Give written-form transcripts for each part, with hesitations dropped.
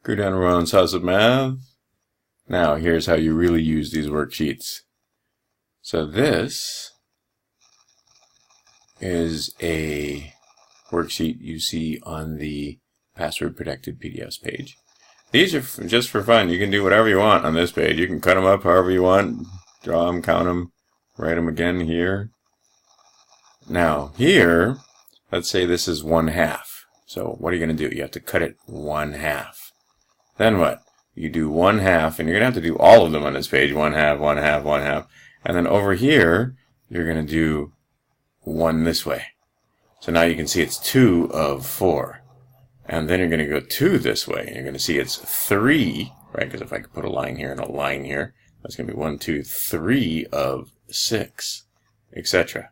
Crewton Ramone's House of Math. Now, here's how you really use these worksheets. So this is a worksheet you see on the password protected PDFs page. These are just for fun. You can do whatever you want on this page. You can cut them up however you want, draw them, count them, write them again here. Now, here, let's say this is 1/2. So what are you going to do? You have to cut it 1/2. Then what? You do 1/2, and you're going to have to do all of them on this page. 1/2, 1/2, 1/2. And then over here, you're going to do 1 this way. So now you can see it's 2 of 4. And then you're going to go 2 this way. And you're going to see it's 3, right? Because if I could put a line here and a line here, that's going to be 1, 2, 3 of 6, etc.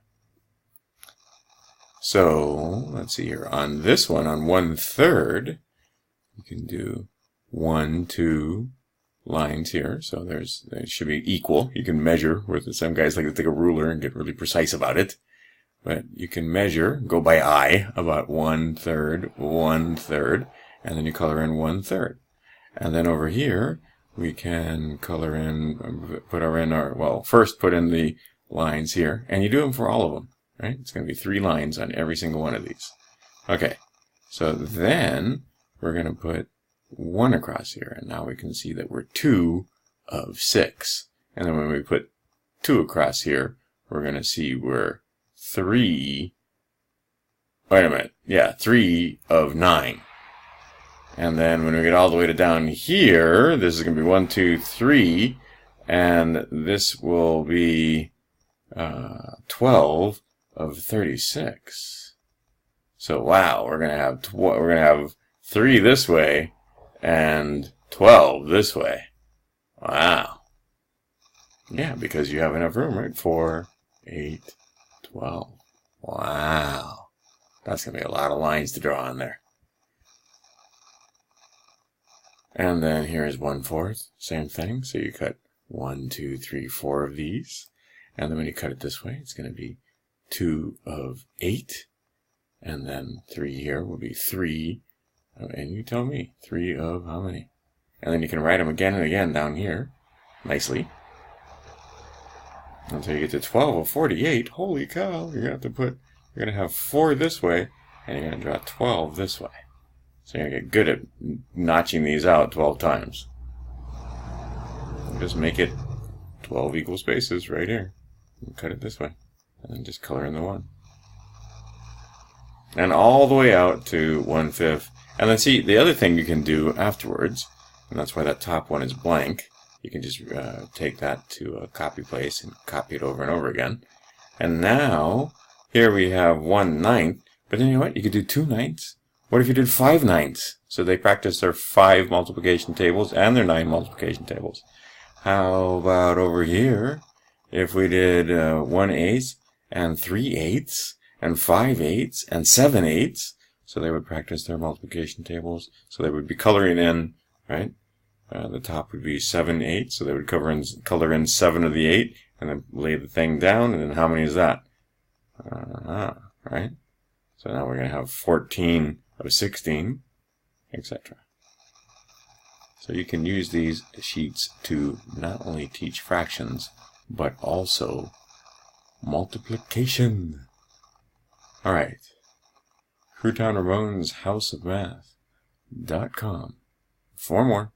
So let's see here. On this one, on 1/3, you can do 1, 2 lines here. So they should be equal. You can measure with some guys like to take a ruler and get really precise about it. But you can measure, go by eye, about 1/3, 1/3, and then you color in 1/3. And then over here, we can color in, first put in the lines here, and you do them for all of them, right? It's going to be 3 lines on every single one of these. Okay, so then we're going to put 1 across here, and now we can see that we're 2 of 6. And then when we put 2 across here, we're going to see we're 3 of 9. And then when we get all the way to down here, this is going to be 1, 2, 3, and this will be 12 of 36. So wow, we're going to have 3 this way and 12 this way. Wow. Yeah, because you have enough room, right? 4, 8, 12. Wow. That's going to be a lot of lines to draw on there. And then here's 1/4. Same thing. So you cut 1, 2, 3, 4 of these. And then when you cut it this way, it's going to be 2 of 8. And then 3 here will be 3. And you tell me, 3 of how many? And then you can write them again and again down here, nicely. Until you get to 12 of 48. Holy cow, you're going to have 4 this way, and you're going to draw 12 this way. So you're going to get good at notching these out 12 times. Just make it 12 equal spaces right here. And cut it this way. And then just color in the 1. And all the way out to 1/5. And then see, the other thing you can do afterwards, and that's why that top one is blank, you can just take that to a copy place and copy it over and over again. And now, here we have 1/9, but then you know what? You could do 2/9. What if you did 5/9? So they practice their 5 multiplication tables and their 9 multiplication tables. How about over here, if we did 1/8 and 3/8 and 5/8 and 7/8? So they would practice their multiplication tables. So they would be coloring in, right? The top would be 7/8. So they would color in 7 of the 8 and then lay the thing down. And then how many is that? Right? So now we're going to have 14 of 16, etc. So you can use these sheets to not only teach fractions, but also multiplication. All right. Crewton Ramone's House of Math.com for more.